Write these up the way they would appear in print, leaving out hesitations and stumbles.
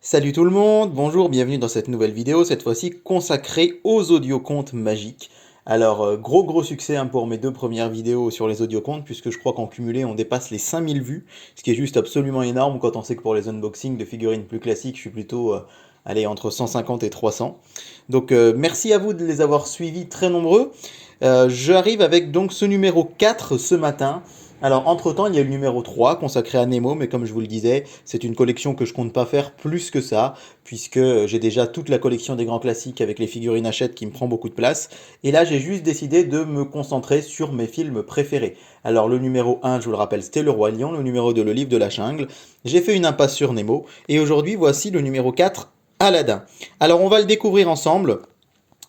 Salut tout le monde, bonjour, bienvenue dans cette nouvelle vidéo, cette fois-ci consacrée aux audiocontes magiques. Alors, gros succès pour mes deux premières vidéos sur les audiocontes, puisque je crois qu'en cumulé on dépasse les 5000 vues, ce qui est juste absolument énorme quand on sait que pour les unboxings de figurines plus classiques, je suis plutôt allez, entre 150 et 300. Donc merci à vous de les avoir suivis très nombreux. J'arrive avec donc ce numéro 4 ce matin. Alors, entre-temps, il y a le numéro 3 consacré à Nemo, mais comme je vous le disais, c'est une collection que je compte pas faire plus que ça, puisque j'ai déjà toute la collection des grands classiques avec les figurines Hachette qui me prend beaucoup de place. Et là, j'ai juste décidé de me concentrer sur mes films préférés. Alors, le numéro 1, je vous le rappelle, c'était Le Roi Lion, le numéro 2, Le Livre de la Jungle. J'ai fait une impasse sur Nemo, et aujourd'hui, voici le numéro 4, Aladdin. Alors, on va le découvrir ensemble.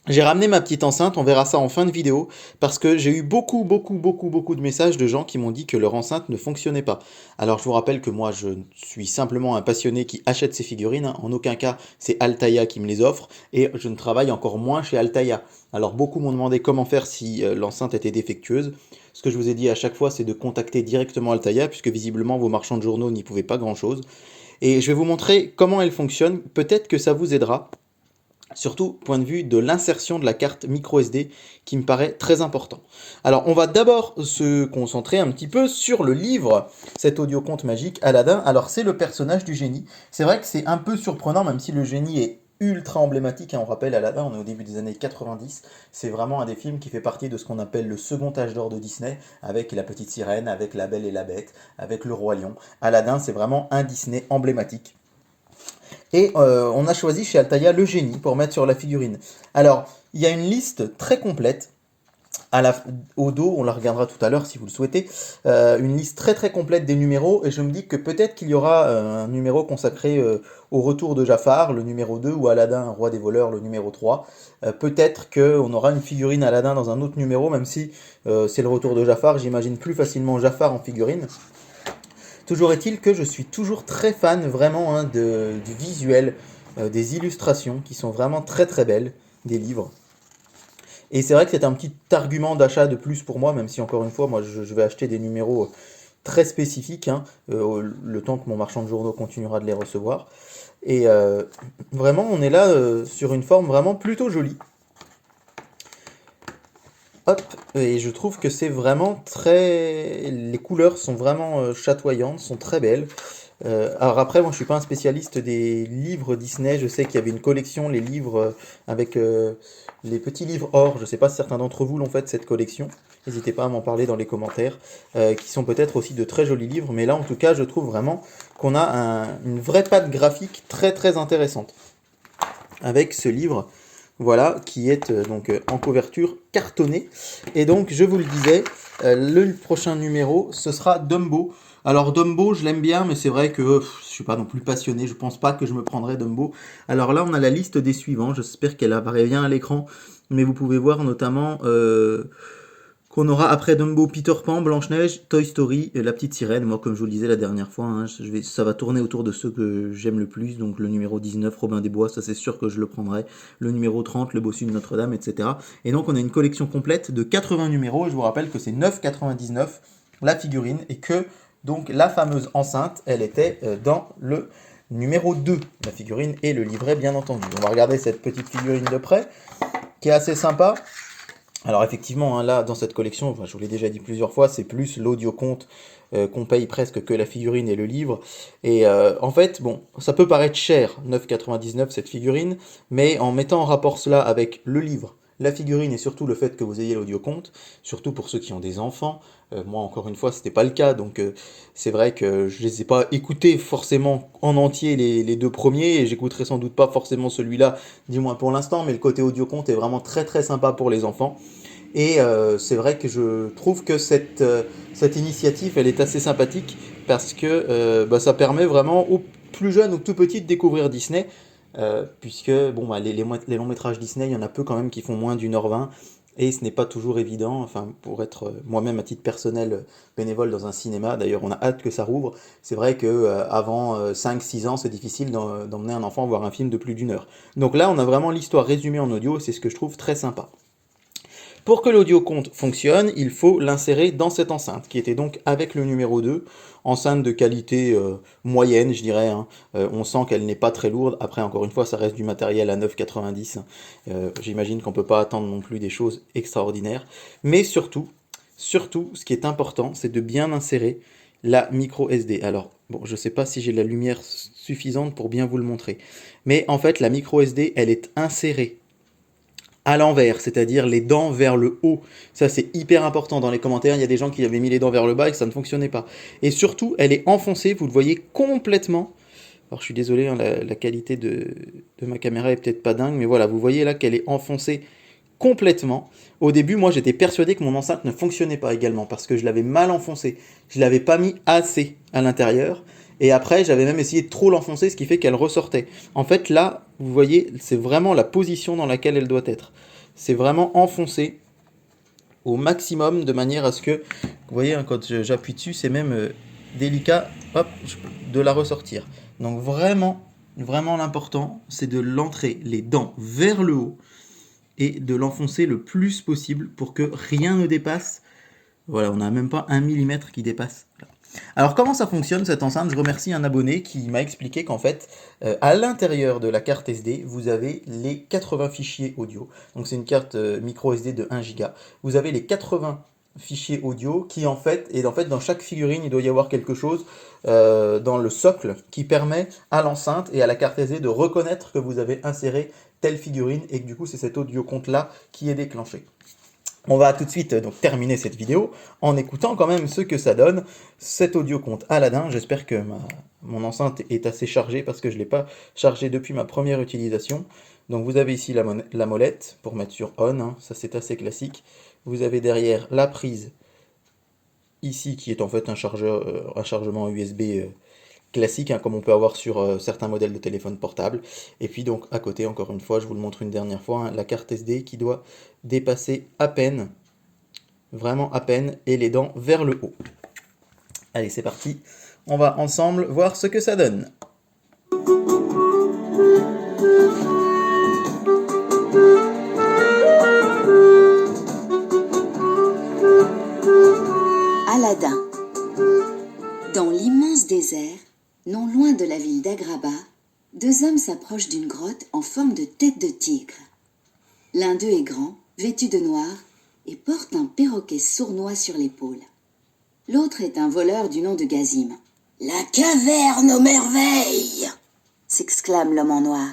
J'ai ramené ma petite enceinte, on verra ça en fin de vidéo, parce que j'ai eu beaucoup de messages de gens qui m'ont dit que leur enceinte ne fonctionnait pas. Alors je vous rappelle que moi je suis simplement un passionné qui achète ces figurines, hein. En aucun cas c'est Altaïa qui me les offre, et je ne travaille encore moins chez Altaïa. Alors beaucoup m'ont demandé comment faire si l'enceinte était défectueuse. Ce que je vous ai dit à chaque fois c'est de contacter directement Altaïa, puisque visiblement vos marchands de journaux n'y pouvaient pas grand chose. Et je vais vous montrer comment elle fonctionne, peut-être que ça vous aidera. Surtout, point de vue de l'insertion de la carte micro SD qui me paraît très important. Alors, on va d'abord se concentrer un petit peu sur le livre, cet audioconte magique Aladdin. Alors, c'est le personnage du génie. C'est vrai que c'est un peu surprenant, même si le génie est ultra emblématique, hein. On rappelle Aladdin, on est au début des années 90. C'est vraiment un des films qui fait partie de ce qu'on appelle le second âge d'or de Disney, avec La Petite Sirène, avec La Belle et la Bête, avec Le Roi Lion. Aladdin, c'est vraiment un Disney emblématique. Et on a choisi chez Altaïa le génie pour mettre sur la figurine. Alors, il y a une liste très complète. Au dos, on la regardera tout à l'heure si vous le souhaitez, une liste très complète des numéros, et je me dis que peut-être qu'il y aura un numéro consacré au retour de Jafar, le numéro 2, ou Aladdin, roi des voleurs, le numéro 3. Peut-être qu'on aura une figurine Aladdin dans un autre numéro, même si c'est le retour de Jafar, j'imagine plus facilement Jafar en figurine. Toujours est-il que je suis toujours très fan vraiment, hein, du visuel, des illustrations qui sont vraiment très belles, des livres. Et c'est vrai que c'est un petit argument d'achat de plus pour moi, même si encore une fois, moi je vais acheter des numéros très spécifiques, hein, le temps que mon marchand de journaux continuera de les recevoir. Et vraiment, on est là sur une forme vraiment plutôt jolie. Hop, et je trouve que c'est vraiment très... Les couleurs sont vraiment chatoyantes, sont très belles. Alors après, moi je suis pas un spécialiste des livres Disney, je sais qu'il y avait une collection, les livres avec les petits livres or, je sais pas si certains d'entre vous l'ont fait cette collection, n'hésitez pas à m'en parler dans les commentaires, qui sont peut-être aussi de très jolis livres, mais là en tout cas je trouve vraiment qu'on a une vraie patte graphique très intéressante avec ce livre, voilà, qui est donc en couverture cartonnée. Et donc, je vous le disais, le prochain numéro, ce sera Dumbo. Alors Dumbo, je l'aime bien, mais c'est vrai que je suis pas non plus passionné. Je pense pas que je me prendrai Dumbo. Alors là, on a la liste des suivants. J'espère qu'elle apparaît bien à l'écran, mais vous pouvez voir notamment qu'on aura après Dumbo, Peter Pan, Blanche-Neige, Toy Story, et La Petite Sirène. Moi, comme je vous le disais la dernière fois, hein, ça va tourner autour de ceux que j'aime le plus. Donc le numéro 19, Robin des Bois, ça c'est sûr que je le prendrai. Le numéro 30, Le Bossu de Notre-Dame, etc. Et donc on a une collection complète de 80 numéros. Et je vous rappelle que c'est 9,99 la figurine. Et que donc la fameuse enceinte, elle était dans le numéro 2. La figurine et le livret, bien entendu. On va regarder cette petite figurine de près, qui est assez sympa. Alors effectivement, hein, là, dans cette collection, enfin, je vous l'ai déjà dit plusieurs fois, c'est plus l'audio-compte qu'on paye presque que la figurine et le livre. Et en fait, bon, ça peut paraître cher, 9,99 cette figurine, mais en mettant en rapport cela avec le livre, la figurine et surtout le fait que vous ayez l'audio-compte, surtout pour ceux qui ont des enfants, moi encore une fois, c'était pas le cas, donc c'est vrai que je les ai pas écoutés forcément en entier les deux premiers, et j'écouterai sans doute pas forcément celui-là, du moins pour l'instant, mais le côté audio-compte est vraiment très sympa pour les enfants. Et c'est vrai que je trouve que cette initiative, elle est assez sympathique parce que bah, ça permet vraiment aux plus jeunes, aux tout petits de découvrir Disney. Puisque bon, bah, les longs métrages Disney, il y en a peu quand même qui font moins d'1h20. Et ce n'est pas toujours évident, enfin pour être moi-même à titre personnel bénévole dans un cinéma, d'ailleurs on a hâte que ça rouvre, c'est vrai que avant 5-6 ans c'est difficile d'emmener un enfant voir un film de plus d'1 heure. Donc là on a vraiment l'histoire résumée en audio et c'est ce que je trouve très sympa. Pour que l'audiocompte fonctionne, il faut l'insérer dans cette enceinte, qui était donc avec le numéro 2, enceinte de qualité moyenne, je dirais. Hein. On sent qu'elle n'est pas très lourde. Après, encore une fois, ça reste du matériel à 9,90 €. J'imagine qu'on ne peut pas attendre non plus des choses extraordinaires. Mais surtout, ce qui est important, c'est de bien insérer la micro SD. Alors, bon, je ne sais pas si j'ai la lumière suffisante pour bien vous le montrer. Mais en fait, la micro SD, elle est insérée à l'envers, c'est-à-dire les dents vers le haut. Ça, c'est hyper important. Dans les commentaires, il y a des gens qui avaient mis les dents vers le bas et que ça ne fonctionnait pas. Et surtout, elle est enfoncée, vous le voyez complètement. Alors, je suis désolé, hein, la qualité de ma caméra est peut-être pas dingue, mais voilà, vous voyez là qu'elle est enfoncée complètement. Au début, moi, j'étais persuadé que mon enceinte ne fonctionnait pas également, parce que je l'avais mal enfoncée. Je l'avais pas mis assez à l'intérieur. Et après, j'avais même essayé de trop l'enfoncer, ce qui fait qu'elle ressortait. En fait, là, vous voyez, c'est vraiment la position dans laquelle elle doit être. C'est vraiment enfoncé au maximum, de manière à ce que, vous voyez, hein, quand j'appuie dessus, c'est même délicat, hop, de la ressortir. Donc vraiment, vraiment l'important, c'est de l'entrer les dents vers le haut et de l'enfoncer le plus possible pour que rien ne dépasse. Voilà, on n'a même pas 1 mm qui dépasse. Alors comment ça fonctionne cette enceinte? Je remercie un abonné qui m'a expliqué qu'en fait, à l'intérieur de la carte SD, vous avez les 80 fichiers audio. Donc c'est une carte micro SD de 1 Go. Vous avez les 80 fichiers audio et en fait dans chaque figurine, il doit y avoir quelque chose dans le socle qui permet à l'enceinte et à la carte SD de reconnaître que vous avez inséré telle figurine et que du coup c'est cet audio compte là qui est déclenché. On va tout de suite donc terminer cette vidéo en écoutant quand même ce que ça donne, cet audio compte Aladdin. J'espère que mon enceinte est assez chargée parce que je ne l'ai pas chargée depuis ma première utilisation. Donc vous avez ici la molette pour mettre sur on, hein, ça c'est assez classique. Vous avez derrière la prise ici qui est en fait un chargement USB classique, hein, comme on peut avoir sur certains modèles de téléphone portable. Et puis donc à côté, encore une fois, je vous le montre une dernière fois, hein, la carte SD qui doit dépasser à peine, vraiment à peine, et les dents vers le haut. Allez, c'est parti, on va ensemble voir ce que ça donne. Aladdin. Dans l'immense désert, non loin de la ville d'Agraba, deux hommes s'approchent d'une grotte en forme de tête de tigre. L'un d'eux est grand, vêtu de noir, et porte un perroquet sournois sur l'épaule. L'autre est un voleur du nom de Gazim. « La caverne aux merveilles !» s'exclame l'homme en noir.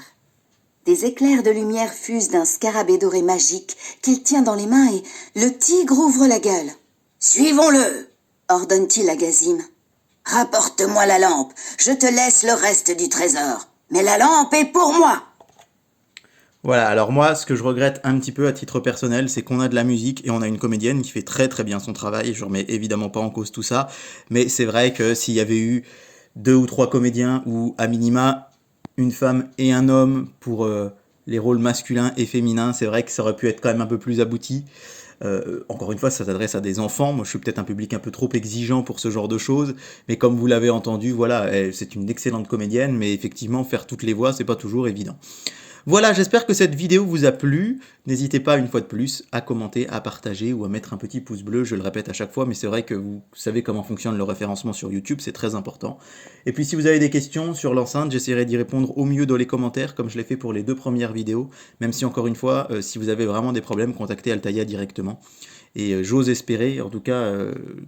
Des éclairs de lumière fusent d'un scarabée doré magique qu'il tient dans les mains et le tigre ouvre la gueule. « Suivons-le !» ordonne-t-il à Gazim. « Rapporte-moi la lampe, je te laisse le reste du trésor. Mais la lampe est pour moi !» Voilà, alors moi, ce que je regrette un petit peu à titre personnel, c'est qu'on a de la musique et on a une comédienne qui fait très très bien son travail. Je remets évidemment pas en cause tout ça, mais c'est vrai que s'il y avait eu 2 ou 3 comédiens ou à minima une femme et un homme pour les rôles masculins et féminins, c'est vrai que ça aurait pu être quand même un peu plus abouti. Encore une fois, ça s'adresse à des enfants. Moi, je suis peut-être un public un peu trop exigeant pour ce genre de choses, mais comme vous l'avez entendu, voilà, c'est une excellente comédienne, mais effectivement, faire toutes les voix, c'est pas toujours évident. Voilà, j'espère que cette vidéo vous a plu. N'hésitez pas une fois de plus à commenter, à partager ou à mettre un petit pouce bleu. Je le répète à chaque fois, mais c'est vrai que vous savez comment fonctionne le référencement sur YouTube, c'est très important. Et puis si vous avez des questions sur l'enceinte, j'essaierai d'y répondre au mieux dans les commentaires, comme je l'ai fait pour les 2 premières vidéos. Même si encore une fois, si vous avez vraiment des problèmes, contactez Altaïa directement. Et j'ose espérer, en tout cas,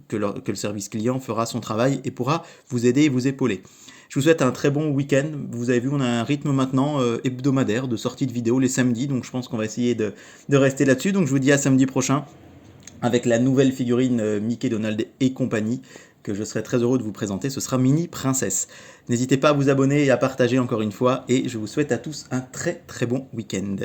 que le service client fera son travail et pourra vous aider et vous épauler. Je vous souhaite un très bon week-end. Vous avez vu, on a un rythme maintenant hebdomadaire de sortie de vidéos les samedis, donc je pense qu'on va essayer de rester là-dessus. Donc je vous dis à samedi prochain avec la nouvelle figurine Mickey, Donald et compagnie que je serai très heureux de vous présenter. Ce sera Mini Princesse. N'hésitez pas à vous abonner et à partager encore une fois. Et je vous souhaite à tous un très très bon week-end.